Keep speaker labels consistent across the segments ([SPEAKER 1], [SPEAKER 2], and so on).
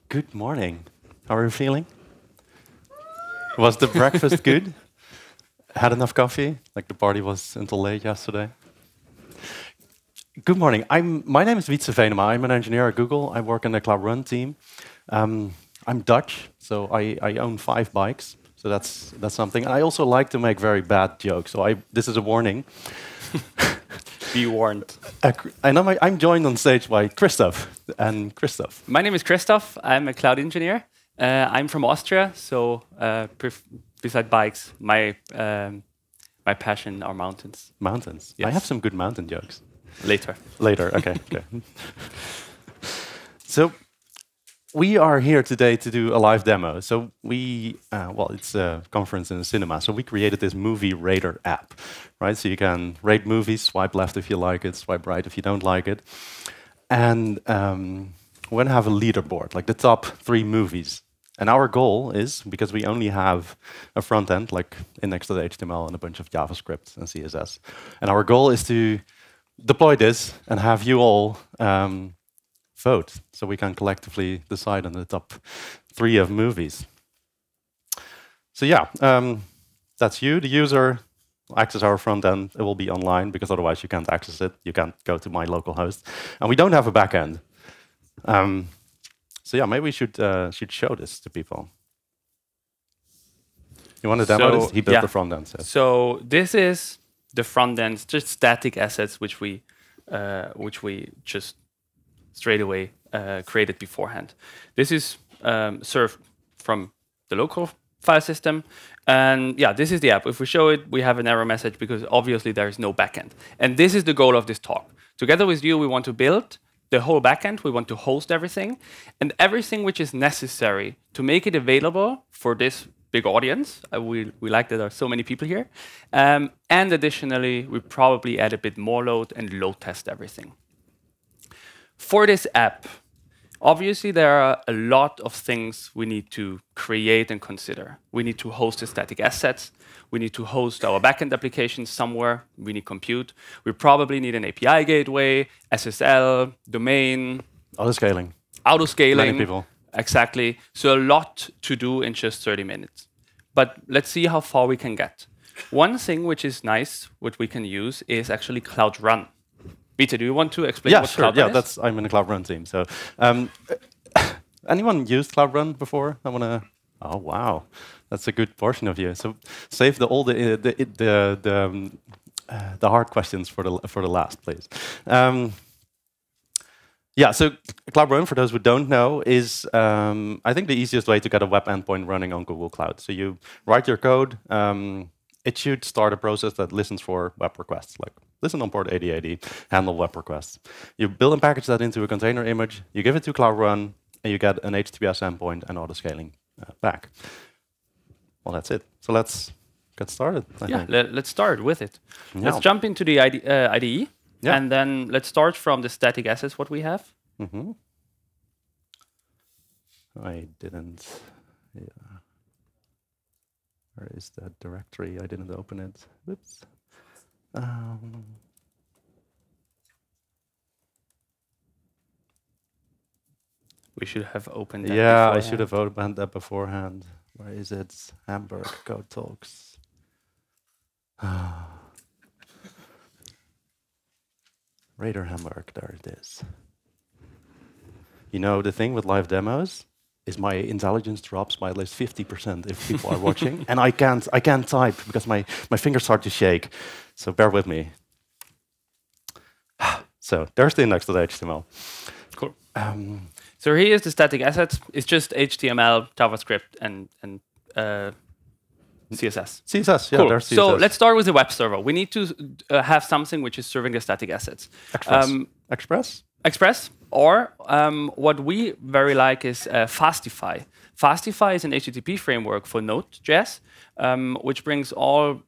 [SPEAKER 1] Good morning. How are you feeling? Was the breakfast good? Had enough coffee? Like the party was until late yesterday? Good morning. My name is Wietse Venema. I'm an engineer at Google. I work in the Cloud Run team. I'm Dutch, so I own 5 bikes. So that's something. And I also like to make very bad jokes. So this is a warning.
[SPEAKER 2] Be warned.
[SPEAKER 1] And I'm joined on stage by Christoph. And Christoph.
[SPEAKER 2] My name is Christoph. I'm a cloud engineer. I'm from Austria, so beside bikes, my passion are mountains.
[SPEAKER 1] Mountains?
[SPEAKER 2] Yes.
[SPEAKER 1] I have some good mountain jokes.
[SPEAKER 2] Later.
[SPEAKER 1] Later, okay. Okay. So we are here today to do a live demo. So it's a conference in a cinema. So we created this movie rater app, right? So you can rate movies, swipe left if you like it, swipe right if you don't like it. And we're going to have a leaderboard, like the top 3 movies. And our goal is, because we only have a front end, like index.html and a bunch of JavaScript and CSS. And our goal is to deploy this and have you all vote, so we can collectively decide on the top 3 of movies. So yeah, that's you, the user, access our front end. It will be online, because otherwise you can't access it. You can't go to my local host. And we don't have a backend. So yeah, maybe we should show this to people. You want to demo this? He built the front end.
[SPEAKER 2] So this is the front end, just static assets which we just straight away created beforehand. This is served from the local file system. And yeah, this is the app. If we show it, we have an error message because obviously there is no backend. And this is the goal of this talk. Together with you, we want to build the whole backend. We want to host everything and everything which is necessary to make it available for this big audience. We like that there are so many people here. And additionally, we probably add a bit more load and load test everything. For this app, obviously there are a lot of things we need to create and consider. We need to host the static assets. We need to host our backend applications somewhere. We need compute. We probably need an API gateway, SSL, domain.
[SPEAKER 1] Autoscaling.
[SPEAKER 2] Autoscaling.
[SPEAKER 1] Many people.
[SPEAKER 2] Exactly. So a lot to do in just 30 minutes. But let's see how far we can get. One thing which is nice, what we can use, is actually Cloud Run. Wietse, do you want to explain what Cloud Run is?
[SPEAKER 1] I'm in the Cloud Run team. So, anyone used Cloud Run before? Oh wow, that's a good portion of you. So save all the hard questions for the last, please. Yeah, so Cloud Run, for those who don't know, is I think the easiest way to get a web endpoint running on Google Cloud. So you write your code. It should start a process that listens for web requests, like listen on port 8080, handle web requests. You build and package that into a container image, you give it to Cloud Run, and you get an HTTPS endpoint and autoscaling back. Well, that's it. So let's get started.
[SPEAKER 2] Let's start with it. Yeah. Let's jump into the IDE, and then let's start from the static assets, what we have.
[SPEAKER 1] Mm-hmm. I didn't... Yeah. Where is that directory? I didn't open it. Whoops.
[SPEAKER 2] We should have opened that
[SPEAKER 1] beforehand. I should have opened that beforehand. Where is it? Hamburg, code.talks. Radar Hamburg, there it is. You know, the thing with live demos is my intelligence drops by at least 50% if people are watching, and I can't type because my fingers start to shake. So bear with me. So there's the index.html.
[SPEAKER 2] Cool. So here is the static assets. It's just HTML, JavaScript, and CSS.
[SPEAKER 1] CSS, yeah.
[SPEAKER 2] Cool.
[SPEAKER 1] There's CSS.
[SPEAKER 2] So let's start with the web server. We need to have something which is serving the static assets.
[SPEAKER 1] Express.
[SPEAKER 2] Express. Or what we very like is Fastify. Fastify is an HTTP framework for Node.js, which brings all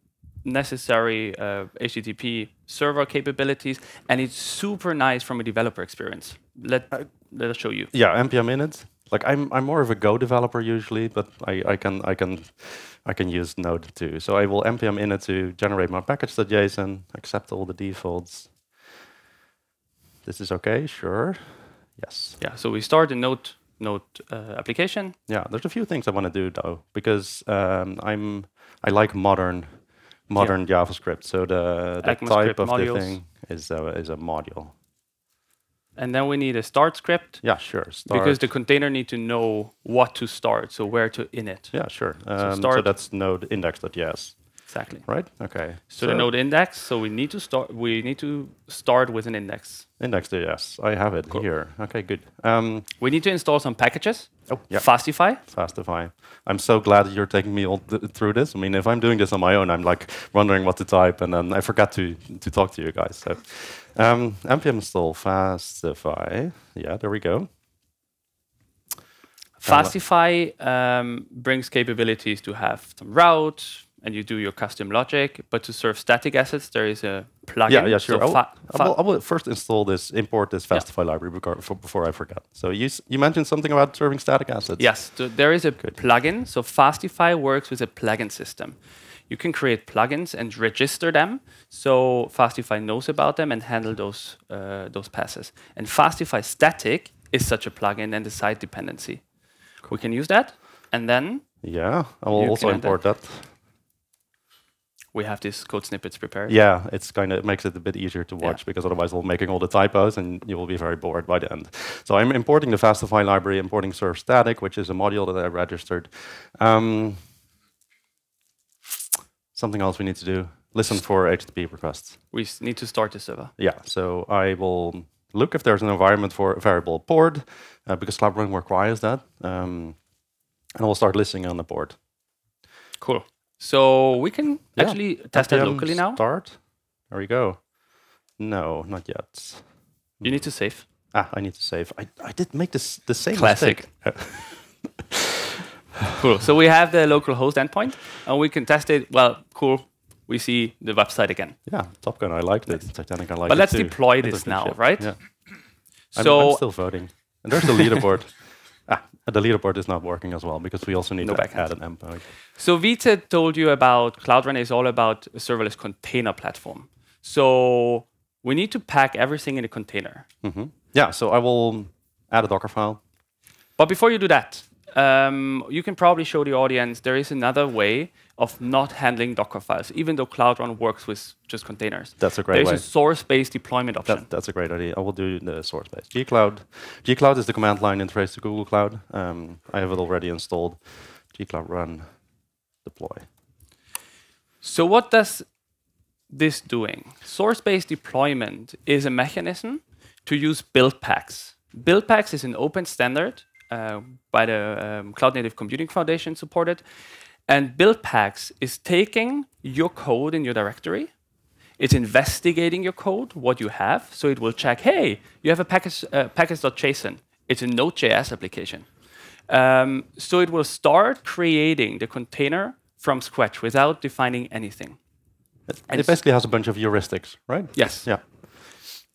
[SPEAKER 2] necessary HTTP server capabilities, and it's super nice from a developer experience. Let us show you.
[SPEAKER 1] Yeah, npm init. Like I'm more of a Go developer usually, but I can use Node too. So I will npm init to generate my package.json, accept all the defaults. This is okay, sure. Yes.
[SPEAKER 2] Yeah. So we start a Node application.
[SPEAKER 1] Yeah, there's a few things I want to do though, because I like modern JavaScript. So the type of the thing is a module.
[SPEAKER 2] And then we need a start script.
[SPEAKER 1] Yeah, sure. Start.
[SPEAKER 2] Because the container needs to know what to start, so where to init.
[SPEAKER 1] Yeah, sure. So that's node index.js.
[SPEAKER 2] Exactly.
[SPEAKER 1] Right. Okay.
[SPEAKER 2] So the node index. So we need to start. We need to start with an index.
[SPEAKER 1] Index.js. I have it here. Okay, good.
[SPEAKER 2] We need to install some packages.
[SPEAKER 1] Oh, yeah.
[SPEAKER 2] Fastify.
[SPEAKER 1] Fastify. I'm so glad that you're taking me all through this. I mean, if I'm doing this on my own, I'm like wondering what to type, and then I forgot to talk to you guys. So, npm install Fastify. Yeah, there we go.
[SPEAKER 2] Fastify brings capabilities to have some route, and you do your custom logic. But to serve static assets, there is a plugin.
[SPEAKER 1] Yeah, sure. So I will first install this, import this Fastify library before I forget. So you mentioned something about serving static assets.
[SPEAKER 2] Yes, so there is a plugin. So Fastify works with a plugin system. You can create plugins and register them, so Fastify knows about them and handle those passes. And Fastify static is such a plugin and a side dependency. We can use that, and then
[SPEAKER 1] I will also import that.
[SPEAKER 2] We have these code snippets prepared.
[SPEAKER 1] Yeah, it makes it a bit easier to watch, because otherwise we'll making all the typos and you will be very bored by the end. So I'm importing the Fastify library, importing serve static, which is a module that I registered. Something else we need to do: listen for HTTP requests.
[SPEAKER 2] We need to start the server.
[SPEAKER 1] Yeah, so I will look if there's an environment for a variable port, because Cloud Run requires that, and I will start listening on the port.
[SPEAKER 2] Cool. So we can actually test that locally now.
[SPEAKER 1] Start. There we go. No, not yet.
[SPEAKER 2] You need to save.
[SPEAKER 1] I need to save. I did make the same
[SPEAKER 2] classic. Cool. So we have the local host endpoint, and we can test it. Well, cool. We see the website again.
[SPEAKER 1] Yeah, Top Gun. I liked it. Titanic. I liked it.
[SPEAKER 2] But let's
[SPEAKER 1] too.
[SPEAKER 2] deploy this now, right?
[SPEAKER 1] Yeah.
[SPEAKER 2] So
[SPEAKER 1] I'm still voting. And there's the leaderboard. The leaderboard is not working as well, because we also need to add an endpoint.
[SPEAKER 2] So Wietse told you about Cloud Run is all about a serverless container platform. So we need to pack everything in a container.
[SPEAKER 1] Yeah, so I will add a Docker file.
[SPEAKER 2] But before you do that, you can probably show the audience there is another way of not handling Docker files, even though Cloud Run works with just containers.
[SPEAKER 1] That's a great way.
[SPEAKER 2] There's a source-based deployment option.
[SPEAKER 1] That's a great idea. I will do the source-based. Gcloud is the command line interface to Google Cloud. I have it already installed. Gcloud run deploy.
[SPEAKER 2] So what does this doing? Source-based deployment is a mechanism to use build packs. Build packs is an open standard by the Cloud Native Computing Foundation supported. And build packs is taking your code in your directory. It's investigating your code, what you have. So it will check, hey, you have a package.json. It's a Node.js application. So it will start creating the container from scratch without defining anything.
[SPEAKER 1] And it basically has a bunch of heuristics, right?
[SPEAKER 2] Yes.
[SPEAKER 1] Yeah.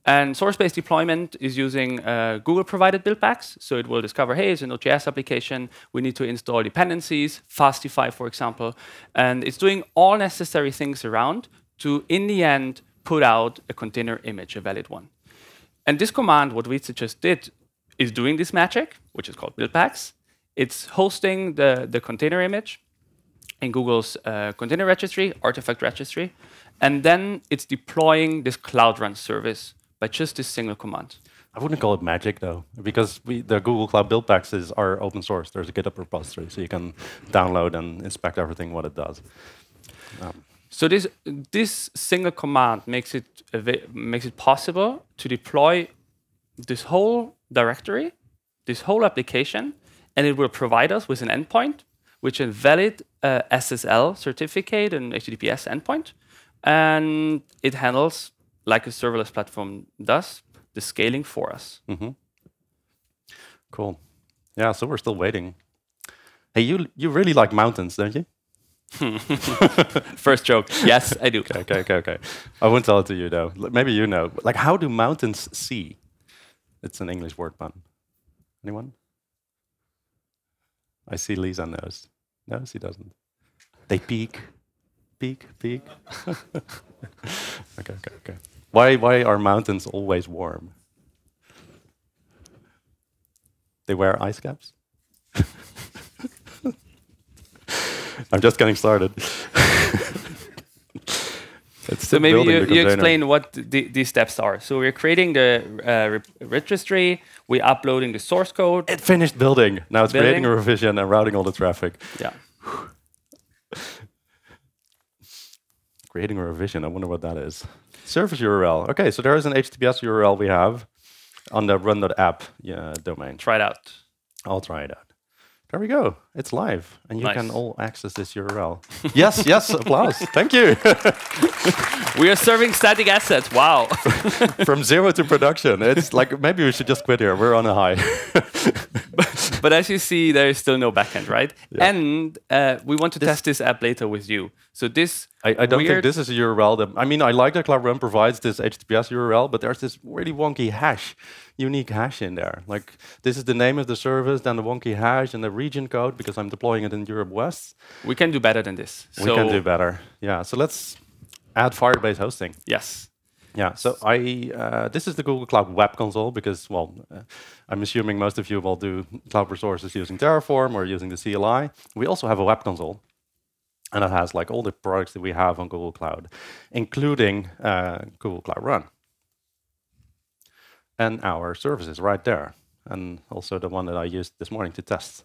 [SPEAKER 2] And source-based deployment is using Google-provided build packs. So it will discover, hey, it's a Node.js application. We need to install dependencies, Fastify, for example. And it's doing all necessary things around to, in the end, put out a container image, a valid one. And this command, what Wietse just did, is doing this magic, which is called build packs. It's hosting the container image in Google's container registry, artifact registry. And then it's deploying this Cloud Run service by just this single command.
[SPEAKER 1] I wouldn't call it magic, though, because the Google Cloud Build Packs are open source. There's a GitHub repository, so you can download and inspect everything, what it does.
[SPEAKER 2] So this single command makes it possible to deploy this whole directory, this whole application, and it will provide us with an endpoint, which is a valid SSL certificate, an HTTPS endpoint, and it handles, like a serverless platform does, the scaling for us.
[SPEAKER 1] Cool. Yeah, so we're still waiting. Hey, you really like mountains, don't you?
[SPEAKER 2] First joke. Yes, I do.
[SPEAKER 1] Okay. I won't tell it to you, though. Maybe you know. Like, how do mountains see? It's an English word pun. Anyone? I see Lisa knows. No, she doesn't. They peek. Peek. Okay. Why are mountains always warm? They wear ice caps? I'm just getting started.
[SPEAKER 2] So maybe you explain what these steps are. So we're creating the registry, we're uploading the source code.
[SPEAKER 1] It finished building. Now it's creating a revision and routing all the traffic.
[SPEAKER 2] Yeah.
[SPEAKER 1] Creating a revision, I wonder what that is. Service URL. Okay, so there is an HTTPS URL we have on the run.app domain.
[SPEAKER 2] Try it out.
[SPEAKER 1] I'll try it out. There we go. It's live, and you
[SPEAKER 2] Nice.
[SPEAKER 1] can all access this URL. yes, applause. Thank you.
[SPEAKER 2] We are serving static assets. Wow.
[SPEAKER 1] From zero to production. It's like, maybe we should just quit here. We're on a high.
[SPEAKER 2] But as you see, there is still no backend, right?
[SPEAKER 1] Yeah.
[SPEAKER 2] And we want to test this app later with you. So this
[SPEAKER 1] I don't think this is a URL that, I mean, I like that Cloud Run provides this HTTPS URL, but there's this really wonky hash, unique hash in there. Like, this is the name of the service, then the wonky hash and the region code, because I'm deploying it in Europe West.
[SPEAKER 2] we can do better than this.
[SPEAKER 1] We can do better. Yeah, so let's add Firebase hosting.
[SPEAKER 2] Yes.
[SPEAKER 1] Yeah, so this is the Google Cloud Web Console because, well, I'm assuming most of you will do cloud resources using Terraform or using the CLI. We also have a web console, and it has like all the products that we have on Google Cloud, including Google Cloud Run. And our services right there, and also the one that I used this morning to test.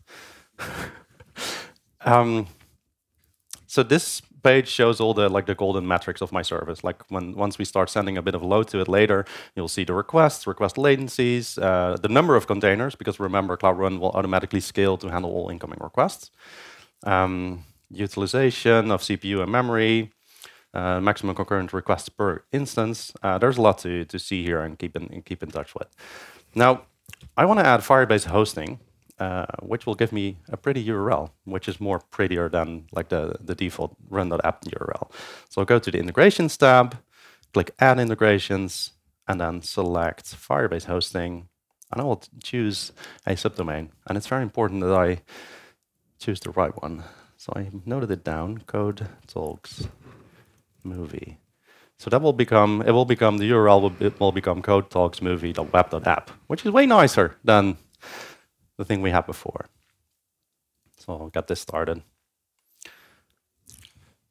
[SPEAKER 1] So this page shows all the golden metrics of my service. Like once we start sending a bit of load to it later, you'll see the requests, request latencies, the number of containers, because remember, Cloud Run will automatically scale to handle all incoming requests. Utilization of CPU and memory, maximum concurrent requests per instance. There's a lot to see here and keep in touch with. Now, I want to add Firebase hosting, which will give me a pretty URL, which is more prettier than like the default run.app URL. So I'll go to the integrations tab, click add integrations, and then select Firebase hosting. And I will choose a subdomain. And it's very important that I choose the right one. So I noted it down, code.talks movie. So that will become, the URL will become code.talks movie.web.app, which is way nicer than the thing we had before. So I'll get this started.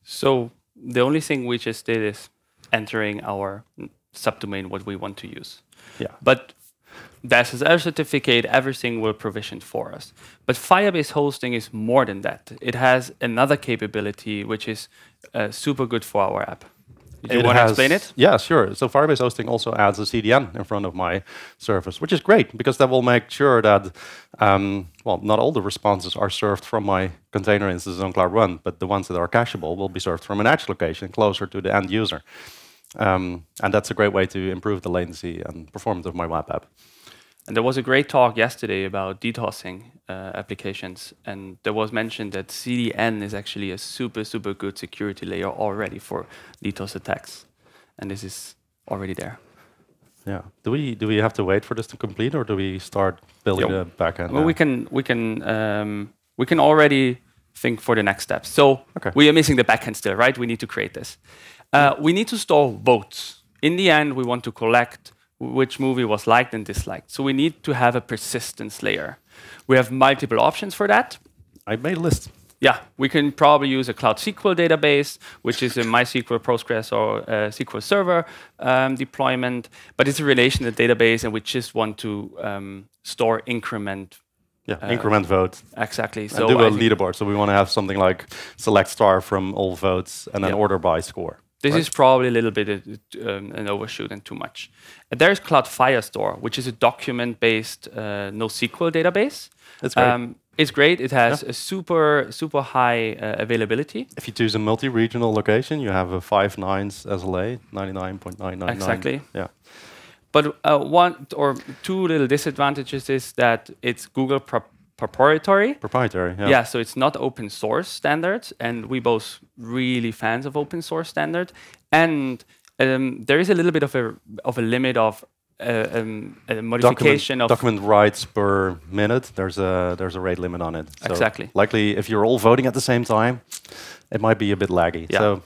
[SPEAKER 2] So the only thing we just did is entering our subdomain, what we want to use.
[SPEAKER 1] Yeah.
[SPEAKER 2] But the SSL certificate, everything will provision for us. But Firebase hosting is more than that. It has another capability which is super good for our app. Do you want to explain it?
[SPEAKER 1] Yeah, sure. So Firebase hosting also adds a CDN in front of my service, which is great because that will make sure that, well, not all the responses are served from my container instances on Cloud Run, but the ones that are cacheable will be served from an edge location closer to the end user. And that's a great way to improve the latency and performance of my web app.
[SPEAKER 2] And there was a great talk yesterday about DDoSing applications. And there was mentioned that CDN is actually a super, super good security layer already for DDoS attacks. And this is already there.
[SPEAKER 1] Yeah. Do we have to wait for this to complete, or do we start building the backend?
[SPEAKER 2] Well, we can already think for the next steps. So we are missing the backend still, right? We need to create this. We need to store votes. In the end, we want to collect which movie was liked and disliked. So we need to have a persistence layer. We have multiple options for that.
[SPEAKER 1] I made a list.
[SPEAKER 2] Yeah, we can probably use a Cloud SQL database, which is a MySQL, Postgres, or SQL Server deployment. But it's a relational database, and we just want to store increment.
[SPEAKER 1] Yeah, increment vote.
[SPEAKER 2] Exactly.
[SPEAKER 1] And
[SPEAKER 2] so
[SPEAKER 1] do a leaderboard. So we want to have something like select star from all votes and then order by score.
[SPEAKER 2] This is probably a little bit an overshoot and too much. There's Cloud Firestore, which is a document-based NoSQL database.
[SPEAKER 1] It's great.
[SPEAKER 2] It's great. It has a super high availability.
[SPEAKER 1] If you choose a multi-regional location, you have a 5 nines SLA, 99.999.
[SPEAKER 2] Exactly.
[SPEAKER 1] Yeah.
[SPEAKER 2] But one or two little disadvantages is that it's Google proprietary.
[SPEAKER 1] Proprietary, yeah.
[SPEAKER 2] Yeah, so it's not open source standards, and we both really fans of open source standard. And there is a little bit of a limit of a modification of
[SPEAKER 1] document writes per minute. There's a rate limit on it. So
[SPEAKER 2] exactly.
[SPEAKER 1] Likely, if you're all voting at the same time, it might be a bit laggy.
[SPEAKER 2] Yeah.
[SPEAKER 1] So.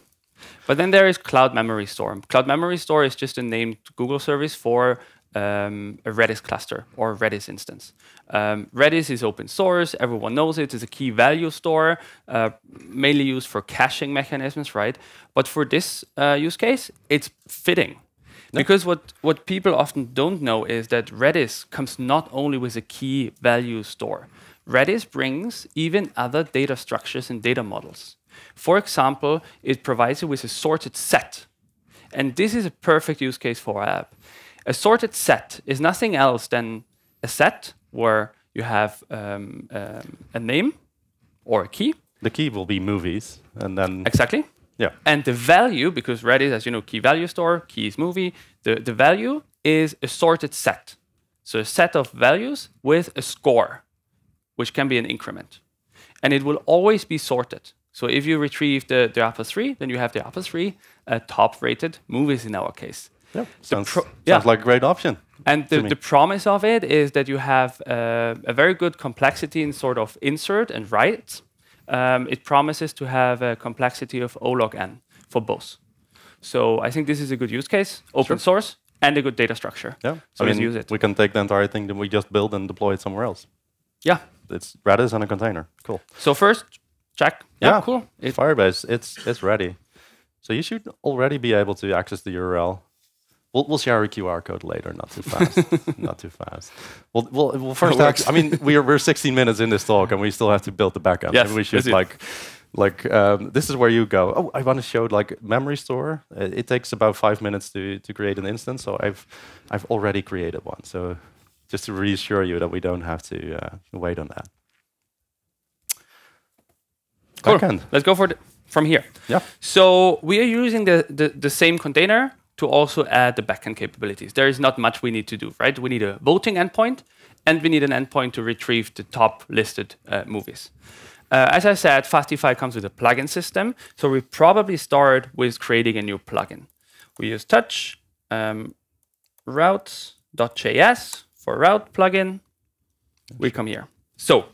[SPEAKER 2] But then there is Cloud Memory Store. Cloud Memory Store is just a named Google service for a Redis cluster or Redis instance. Redis is open source. Everyone knows it. It's a key value store, mainly used for caching mechanisms, right? But for this use case, it's fitting. Because what people often don't know is that Redis comes not only with a key value store. Redis brings even other data structures and data models. For example, it provides you with a sorted set. And this is a perfect use case for our app. A sorted set is nothing else than a set where you have a name or a key.
[SPEAKER 1] The key will be movies, and then...
[SPEAKER 2] Exactly.
[SPEAKER 1] Yeah. And
[SPEAKER 2] the value, because Redis, as you know, key value store, key is movie, the value is a sorted set. So a set of values with a score, which can be an increment. And it will always be sorted. So if you retrieve the upper three, then you have the upper three top-rated movies in our case.
[SPEAKER 1] Yeah, sounds like a great option.
[SPEAKER 2] And the promise of it is that you have a very good complexity in sort of insert and write. It promises to have a complexity of O log n for both. So I think this is a good use case, open source, and a good data structure.
[SPEAKER 1] Yeah,
[SPEAKER 2] so let's use it.
[SPEAKER 1] We can take the entire thing that we just built and deploy it somewhere else.
[SPEAKER 2] Yeah.
[SPEAKER 1] It's Redis and a container. Cool.
[SPEAKER 2] So first, check. Yeah, cool.
[SPEAKER 1] Firebase, it's ready. So you should already be able to access the URL. We'll share a QR code later. Not too fast. Not too fast. We'll first. I mean, we're 16 minutes in this talk, and we still have to build the backend.
[SPEAKER 2] Yes,
[SPEAKER 1] maybe we should this is where you go. Oh, I want to show memory store. It takes about 5 minutes to create an instance. So I've already created one. So just to reassure you that we don't have to wait on that.
[SPEAKER 2] Cool.
[SPEAKER 1] Backend.
[SPEAKER 2] Let's go from here.
[SPEAKER 1] Yeah.
[SPEAKER 2] So we are using the same container to also add the backend capabilities. There is not much we need to do, right? We need a voting endpoint, and we need an endpoint to retrieve the top listed movies. As I said, Fastify comes with a plugin system, so we probably start with creating a new plugin. We use touch, routes.js for route plugin. We come here. So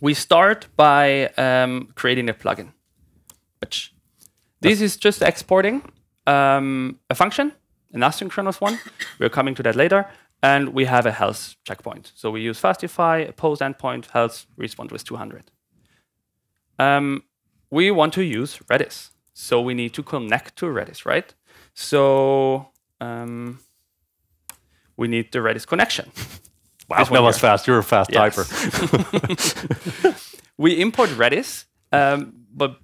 [SPEAKER 2] we start by creating a plugin. This is just exporting a function, an asynchronous one. We're coming to that later. And we have a health checkpoint. So we use Fastify, a post endpoint, health, respond with 200. We want to use Redis. So we need to connect to Redis, right? So we need the Redis connection.
[SPEAKER 1] Wow, that was fast. You're a fast typer.
[SPEAKER 2] We import Redis, but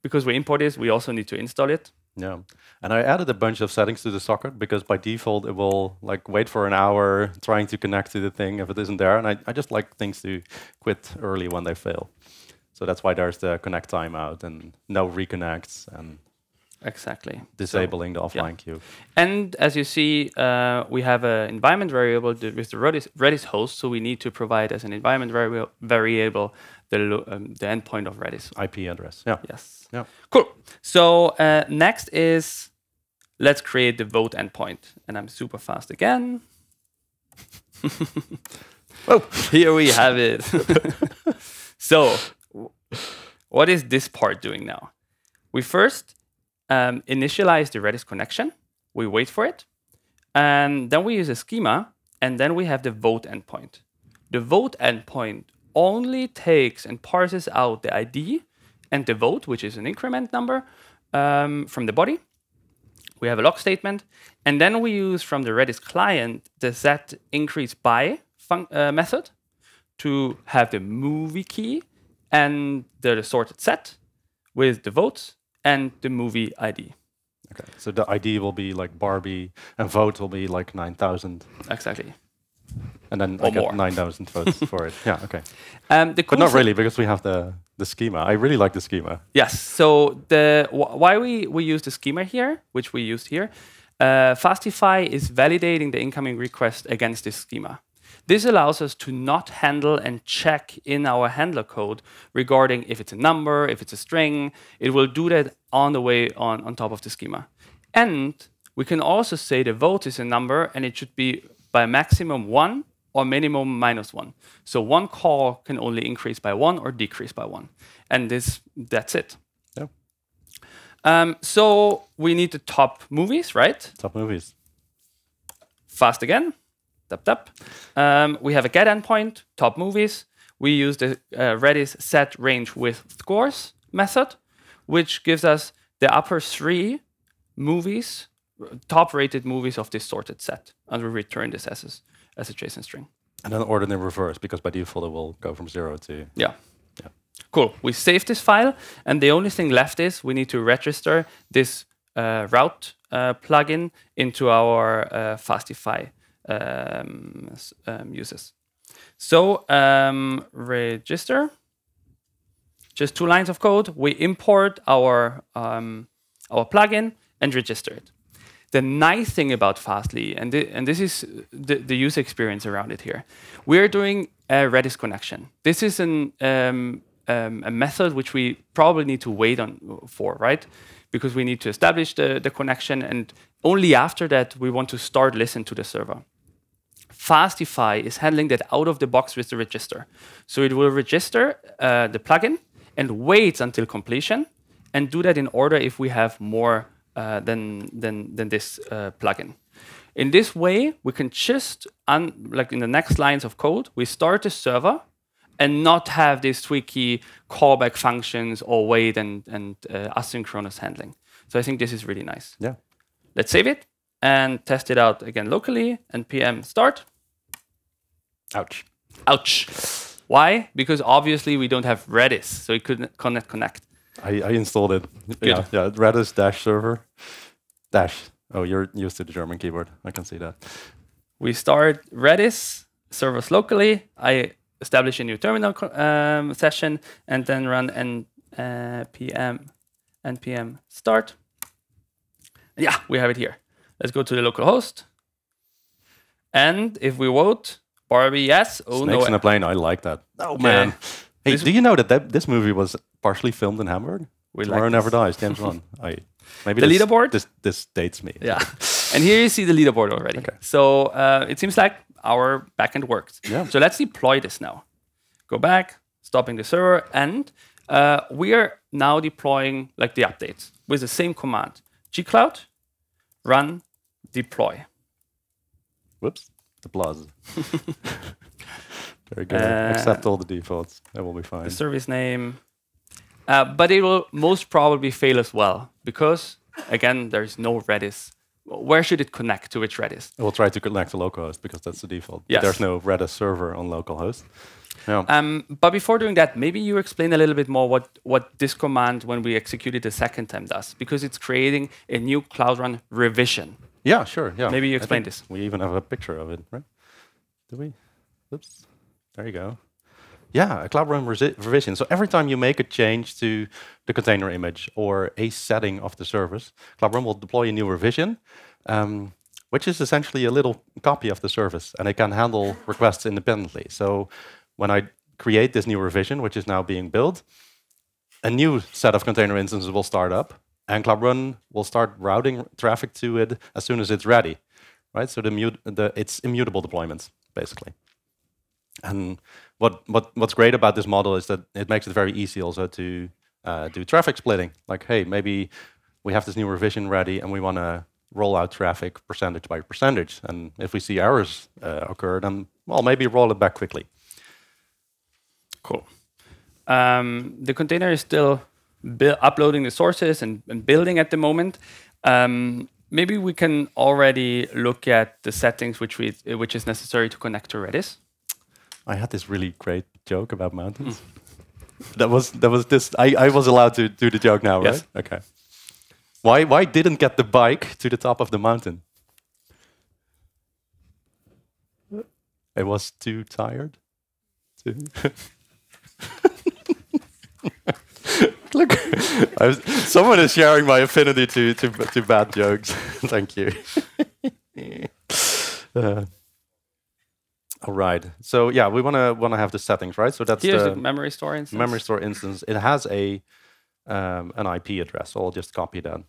[SPEAKER 2] because we import this, we also need to install it.
[SPEAKER 1] Yeah, and I added a bunch of settings to the socket because by default it will wait for an hour trying to connect to the thing if it isn't there, and I just like things to quit early when they fail. So that's why there's the connect timeout and no reconnects and
[SPEAKER 2] exactly
[SPEAKER 1] disabling the offline queue.
[SPEAKER 2] And as you see, we have an environment variable with the Redis host, so we need to provide as an environment variable the endpoint of Redis.
[SPEAKER 1] IP address. Yeah.
[SPEAKER 2] Yes.
[SPEAKER 1] Yeah.
[SPEAKER 2] Cool. So next is let's create the vote endpoint, and I'm super fast again. Oh, here we have it. So what is this part doing now? We first initialize the Redis connection. We wait for it. And then we use a schema. And then we have the vote endpoint. The vote endpoint only takes and parses out the ID and the vote, which is an increment number, from the body. We have a log statement. And then we use from the Redis client the set increase by method to have the movie key and the sorted set with the votes and the movie ID.
[SPEAKER 1] Okay, so the ID will be like Barbie and vote will be like 9,000.
[SPEAKER 2] Exactly.
[SPEAKER 1] And then I get 9,000 votes for it. Yeah, okay.
[SPEAKER 2] But
[SPEAKER 1] not really, because we have the schema. I really like the schema.
[SPEAKER 2] Yes. So why we use the schema here, which we used here, Fastify is validating the incoming request against this schema. This allows us to not handle and check in our handler code regarding if it's a number, if it's a string. It will do that on the way on top of the schema. And we can also say the vote is a number and it should be by maximum 1 or minimum -1. So one call can only increase by 1 or decrease by 1. And that's it.
[SPEAKER 1] Yeah.
[SPEAKER 2] So we need the top movies, right?
[SPEAKER 1] Top movies.
[SPEAKER 2] Fast again. Tap, tap. We have a get endpoint, top movies. We use the Redis set range with scores method, which gives us the upper 3 movies, top rated movies of this sorted set. And we return this as a JSON string.
[SPEAKER 1] And then order in reverse, because by default it will go from 0 to...
[SPEAKER 2] Yeah. Cool. We save this file, and the only thing left is we need to register this route plugin into our Fastify uses. So register, just 2 lines of code. We import our plugin and register it. The nice thing about Fastly, and this is the user experience around it here, we're doing a Redis connection. This is a method which we probably need to wait for, right? Because we need to establish the connection, and only after that we want to start listen to the server. Fastify is handling that out of the box with the register. So it will register the plugin and wait until completion, and do that in order if we have more than this plugin. In this way, we can just, like in the next lines of code, we start the server and not have these tweaky callback functions or wait and asynchronous handling. So I think this is really nice.
[SPEAKER 1] Yeah.
[SPEAKER 2] Let's save it and test it out again locally, npm start.
[SPEAKER 1] Ouch.
[SPEAKER 2] Ouch. Why? Because obviously we don't have Redis, so it couldn't connect.
[SPEAKER 1] I installed it.
[SPEAKER 2] Good.
[SPEAKER 1] Yeah, Redis dash server dash. Oh, you're used to the German keyboard. I can see that.
[SPEAKER 2] We start Redis servers locally. I establish a new terminal session and then run npm start. Yeah, we have it here. Let's go to the local host. And if we vote, Barbie, yes. Oh,
[SPEAKER 1] Snakes
[SPEAKER 2] no.
[SPEAKER 1] in a plane. I like that. Oh, man. Hey, do you know that this movie was partially filmed in Hamburg? Tomorrow Never Dies, James Bond. Maybe
[SPEAKER 2] the leaderboard?
[SPEAKER 1] This dates me.
[SPEAKER 2] Yeah. And here you see the leaderboard already.
[SPEAKER 1] Okay.
[SPEAKER 2] So it seems like our backend worked.
[SPEAKER 1] Yeah.
[SPEAKER 2] So let's deploy this now. Go back, stopping the server, and we are now deploying like the updates with the same command. Gcloud, run, deploy.
[SPEAKER 1] Whoops. Applause. Very good. Accept all the defaults. That will be fine.
[SPEAKER 2] The service name. But it will most probably fail as well, because, again, there is no Redis. Where should it connect to which Redis?
[SPEAKER 1] We'll try to connect to localhost, because that's the default.
[SPEAKER 2] Yes.
[SPEAKER 1] There's no Redis server on localhost. Yeah.
[SPEAKER 2] But before doing that, maybe you explain a little bit more what this command, when we execute it the second time, does, because it's creating a new Cloud Run revision.
[SPEAKER 1] Yeah, sure. Yeah.
[SPEAKER 2] Maybe you explain this.
[SPEAKER 1] We even have a picture of it, right? Do we? Oops. There you go. Yeah, a Cloud Run revision. So every time you make a change to the container image or a setting of the service, Cloud Run will deploy a new revision, which is essentially a little copy of the service, and it can handle requests independently. So when I create this new revision, which is now being built, a new set of container instances will start up, and Cloud Run will start routing traffic to it as soon as it's ready, right? So it's immutable deployments, basically. And what's great about this model is that it makes it very easy also to do traffic splitting. Like, hey, maybe we have this new revision ready and we want to roll out traffic percentage by percentage. And if we see errors occur, then, well, maybe roll it back quickly.
[SPEAKER 2] Cool. The container is still uploading the sources and building at the moment. Maybe we can already look at the settings which is necessary to connect to Redis.
[SPEAKER 1] I had this really great joke about mountains. That was this. I was allowed to do the joke now,
[SPEAKER 2] yes.
[SPEAKER 1] Right? Okay. Why didn't get the bike to the top of the mountain? It was too tired. Look, someone is sharing my affinity to bad jokes. Thank you. All right. So yeah, we wanna have the settings, right? So that's
[SPEAKER 2] Here's the memory store instance.
[SPEAKER 1] Memory store instance. It has an IP address. So I'll just copy that.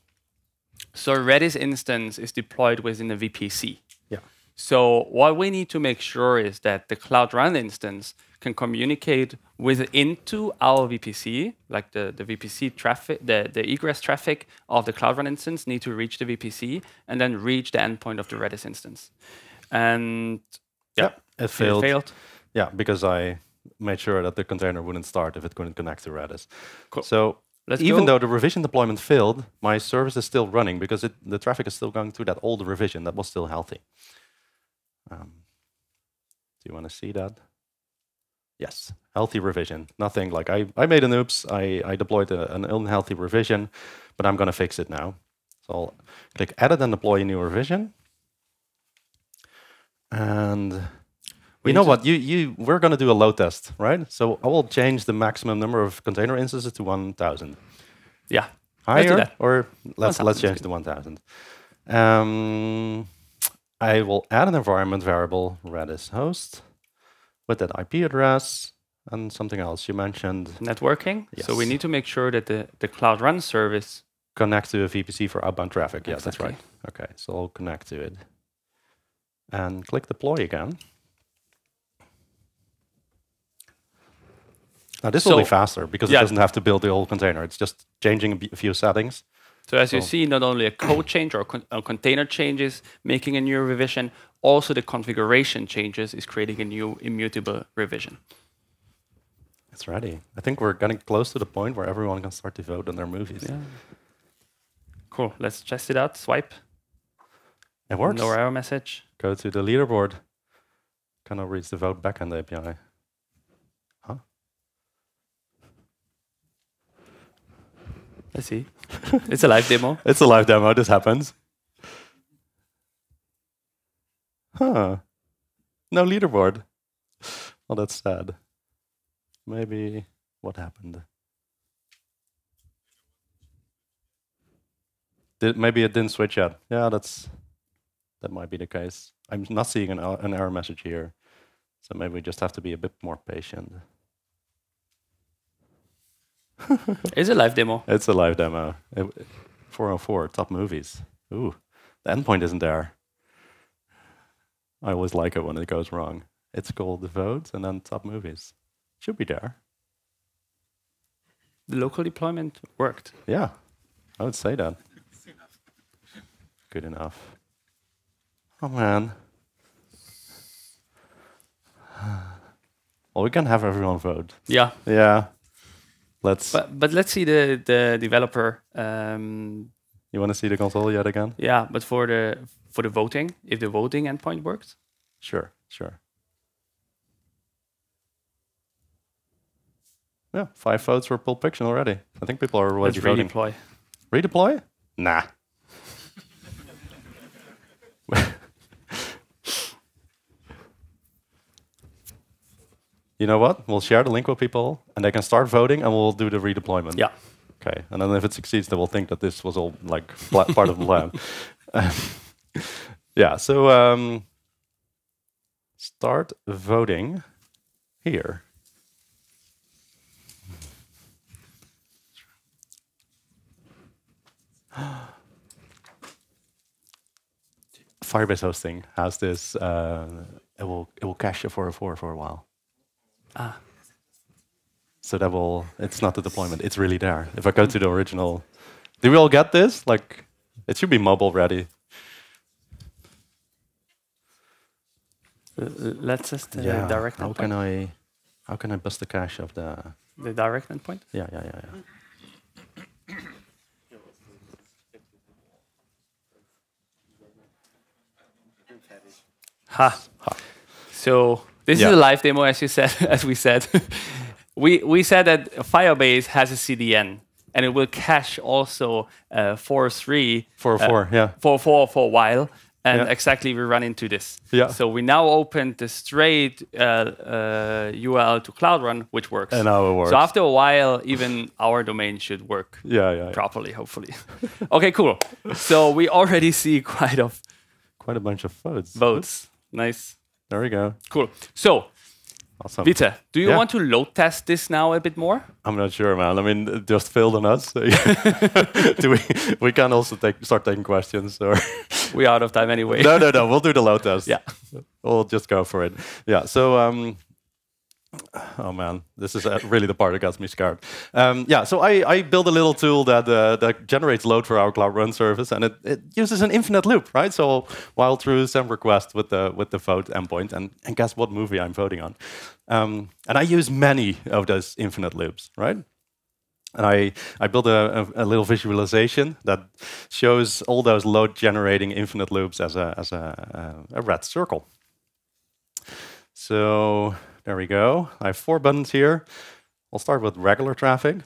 [SPEAKER 2] So Redis instance is deployed within the VPC.
[SPEAKER 1] Yeah.
[SPEAKER 2] So what we need to make sure is that the Cloud Run instance can communicate into our VPC, like the VPC traffic, the egress traffic of the Cloud Run instance need to reach the VPC and then reach the endpoint of the Redis instance. And yeah,
[SPEAKER 1] it failed.
[SPEAKER 2] It failed.
[SPEAKER 1] Yeah, because I made sure that the container wouldn't start if it couldn't connect to Redis.
[SPEAKER 2] Cool.
[SPEAKER 1] So even though the revision deployment failed, my service is still running because the traffic is still going through that old revision that was still healthy. Do you want to see that? Yes, healthy revision. Nothing like I made an oops. I deployed an unhealthy revision, but I'm going to fix it now. So I'll click Edit and deploy a new revision. And you know what? We're going to do a load test, right? So I will change the maximum number of container instances to 1,000.
[SPEAKER 2] Yeah.
[SPEAKER 1] Higher,
[SPEAKER 2] let's do that.
[SPEAKER 1] Or let's change to 1,000. I will add an environment variable Redis host with that IP address and something else. You mentioned
[SPEAKER 2] networking.
[SPEAKER 1] Yes.
[SPEAKER 2] So we need to make sure that the Cloud Run service
[SPEAKER 1] connects to a VPC for outbound traffic. Yes,
[SPEAKER 2] exactly.
[SPEAKER 1] That's right. Okay, so I'll connect to it and click deploy again. Now this will be faster because it doesn't have to build the whole container. It's just changing a few settings.
[SPEAKER 2] So as you see, not only a code change or a container changes, making a new revision, also the configuration changes is creating a new immutable revision.
[SPEAKER 1] It's ready. I think we're getting close to the point where everyone can start to vote on their movies.
[SPEAKER 2] Yeah. Cool. Let's test it out. Swipe.
[SPEAKER 1] It works.
[SPEAKER 2] No error message.
[SPEAKER 1] Go to the leaderboard. Cannot reach the vote backend API. Huh?
[SPEAKER 2] Let's see. It's a live demo.
[SPEAKER 1] It's a live demo. This happens. Huh. No leaderboard. Well, that's sad. Maybe what happened? Maybe it didn't switch yet. Yeah, that might be the case. I'm not seeing an error message here. So maybe we just have to be a bit more patient.
[SPEAKER 2] It's a live demo.
[SPEAKER 1] It's a live demo. 404, top movies. Ooh, the endpoint isn't there. I always like it when it goes wrong. It's called the vote and then top movies. Should be there.
[SPEAKER 2] The local deployment worked.
[SPEAKER 1] Yeah, I would say that. Good enough. Oh man. Well, we can have everyone vote.
[SPEAKER 2] Yeah.
[SPEAKER 1] Yeah. Let's.
[SPEAKER 2] But let's see the developer.
[SPEAKER 1] You want to see the console yet again?
[SPEAKER 2] Yeah, but for the voting, if the voting endpoint works.
[SPEAKER 1] Sure. Yeah, 5 votes for Pulp Fiction already. I think people are already voting.
[SPEAKER 2] Redeploy.
[SPEAKER 1] Redeploy? Nah. You know what? We'll share the link with people, and they can start voting, and we'll do the redeployment.
[SPEAKER 2] Yeah.
[SPEAKER 1] Okay. And then if it succeeds, they will think that this was all like part of the plan. Yeah. So start voting here. Firebase hosting has this. It will cache a 404 for a while.
[SPEAKER 2] Ah.
[SPEAKER 1] So that will. It's not the deployment. It's really there. If I go to the original, do we all get this? Like, it should be mobile ready.
[SPEAKER 2] Let's just direct endpoint.
[SPEAKER 1] How can I bust the cache of the
[SPEAKER 2] direct endpoint?
[SPEAKER 1] Yeah.
[SPEAKER 2] Ha. So this is a live demo, as you said, as we said. we said that Firebase has a CDN, and it will cache also 4.3.
[SPEAKER 1] 404, yeah.
[SPEAKER 2] 4.4 for a while. And exactly, we run into this.
[SPEAKER 1] Yeah.
[SPEAKER 2] So we now opened the straight URL to Cloud Run, which works.
[SPEAKER 1] And now it works.
[SPEAKER 2] So after a while, even our domain should work properly, hopefully. Okay, cool. So we already see quite
[SPEAKER 1] a bunch of votes.
[SPEAKER 2] Votes. Nice.
[SPEAKER 1] There we go.
[SPEAKER 2] Cool. So,
[SPEAKER 1] awesome.
[SPEAKER 2] Wietse, do you want to load test this now a bit more?
[SPEAKER 1] I'm not sure, man. I mean, it just failed on us. So we can also start taking questions, or
[SPEAKER 2] we're out of time anyway.
[SPEAKER 1] No. We'll do the load test.
[SPEAKER 2] Yeah,
[SPEAKER 1] we'll just go for it. Yeah. So, oh man, this is really the part that gets me scared. Yeah. So I built a little tool that generates load for our Cloud Run service, and it uses an infinite loop, right? So while through send request with the vote endpoint, and guess what movie I'm voting on. And I use many of those infinite loops, right? And I built a little visualization that shows all those load-generating infinite loops as a red circle. So there we go. I have 4 buttons here. I'll start with regular traffic.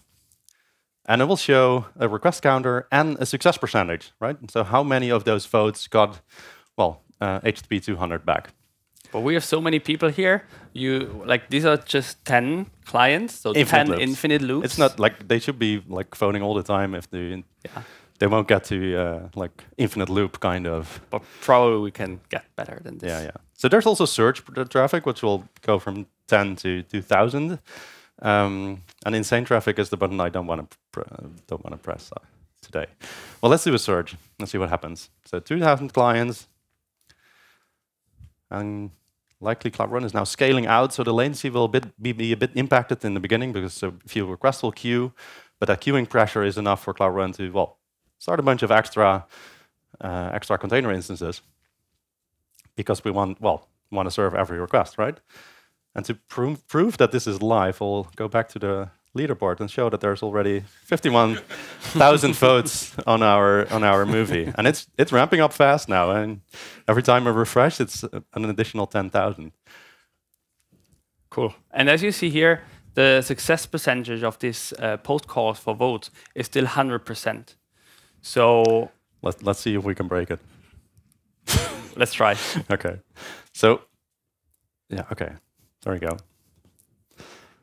[SPEAKER 1] And it will show a request counter and a success percentage, right? So how many of those votes got, well, HTTP 200 back.
[SPEAKER 2] But we have so many people here. These are just 10 clients, so 10 infinite loops.
[SPEAKER 1] It's not like they should be like voting all the time if they won't get to like infinite loop kind of.
[SPEAKER 2] But probably we can get better than this.
[SPEAKER 1] Yeah. So there's also search traffic, which will go from 10 to 2,000. And insane traffic is the button I don't want to press today. Well, let's do a search. Let's see what happens. So 2,000 clients. And likely Cloud Run is now scaling out, so the latency will be a bit impacted in the beginning because a few requests will queue, but that queuing pressure is enough for Cloud Run to, well, start a bunch of extra container instances because we want to serve every request, right? And to prove that this is live, we'll go back to the leaderboard and show that there's already 51,000 votes on our movie, and it's ramping up fast now. And every time I refresh, it's an additional 10,000.
[SPEAKER 2] Cool. And as you see here, the success percentage of this post calls for votes is still 100%. So
[SPEAKER 1] let's see if we can break it.
[SPEAKER 2] Let's try.
[SPEAKER 1] Okay. So yeah. Okay. There we go.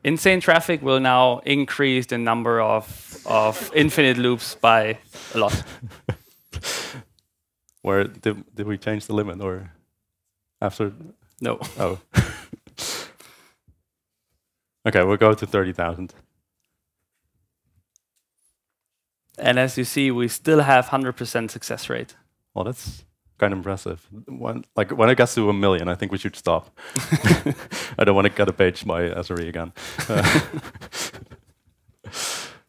[SPEAKER 2] Insane traffic will now increase the number of infinite loops by a lot.
[SPEAKER 1] Where did we change the limit or after?
[SPEAKER 2] No.
[SPEAKER 1] Oh. Okay, we'll go to 30,000.
[SPEAKER 2] And as you see, we still have 100% success rate.
[SPEAKER 1] Well, that's kind of impressive. When it gets to 1 million, I think we should stop. I don't want to get a page by SRE again.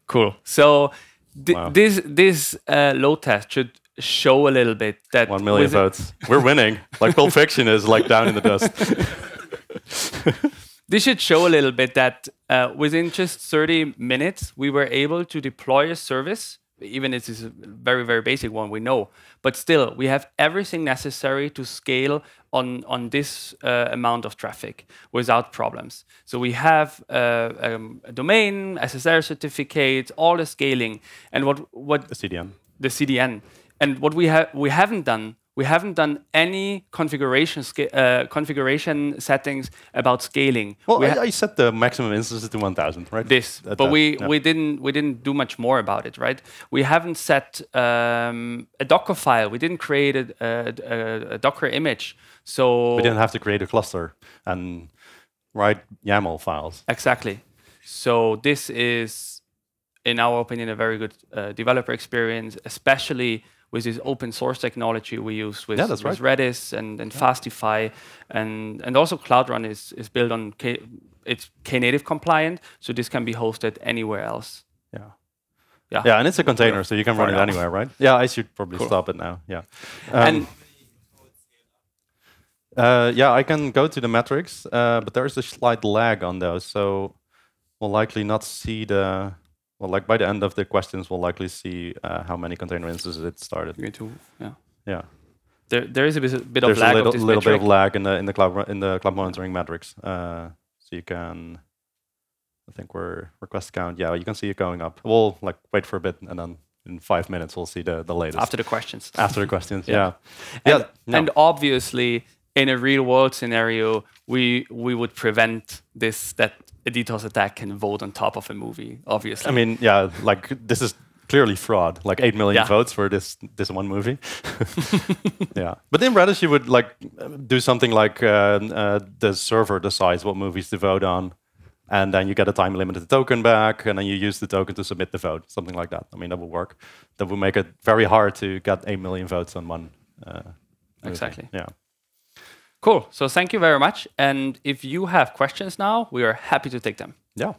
[SPEAKER 2] Cool. So this load test should show a little bit that
[SPEAKER 1] 1 million votes. We're winning. Like Pulp Fiction is like down in the dust.
[SPEAKER 2] This should show a little bit that within just 30 minutes, we were able to deploy a service. Even if it's a very, very basic one, we know. But still, we have everything necessary to scale on this amount of traffic without problems. So we have a domain, SSL certificate, all the scaling, and what
[SPEAKER 1] the CDN.
[SPEAKER 2] The CDN. And what we haven't done any configuration settings about scaling.
[SPEAKER 1] Well, I set the maximum instances to 1,000, right?
[SPEAKER 2] But we didn't do much more about it, right? We haven't set a Docker file. We didn't create a Docker image. So
[SPEAKER 1] we didn't have to create a cluster and write YAML files.
[SPEAKER 2] Exactly. So this is, in our opinion, a very good developer experience, especially with this open source technology we use with Redis and Fastify, and also Cloud Run is built on it's Knative compliant, so this can be hosted anywhere else.
[SPEAKER 1] Yeah, and it's a container, so you can run it anywhere, right? Yeah, I should probably stop it now. Yeah, yeah, I can go to the metrics, but there's a slight lag on those, so we'll likely not see the. Well, like by the end of the questions, we'll likely see how many container instances it started. Yeah.
[SPEAKER 2] There is a bit of lag.
[SPEAKER 1] There's a little bit of lag in the cloud monitoring metrics. So you can, I think we're request count. Yeah, you can see it going up. We'll wait for a bit and then in 5 minutes we'll see the latest.
[SPEAKER 2] After the questions.
[SPEAKER 1] After the questions, yeah.
[SPEAKER 2] And obviously, in a real world scenario, we would prevent that a DDoS attack can vote on top of a movie, obviously.
[SPEAKER 1] I mean, like this is clearly fraud, like 8 million votes for this one movie. Yeah, but in Redis you would like do something like the server decides what movies to vote on, and then you get a time limited token back, and then you use the token to submit the vote, something like that. I mean, that would work. That would make it very hard to get 8 million votes on one.
[SPEAKER 2] Exactly.
[SPEAKER 1] Yeah.
[SPEAKER 2] Cool. So thank you very much. And if you have questions now, we are happy to take them.
[SPEAKER 1] Yeah.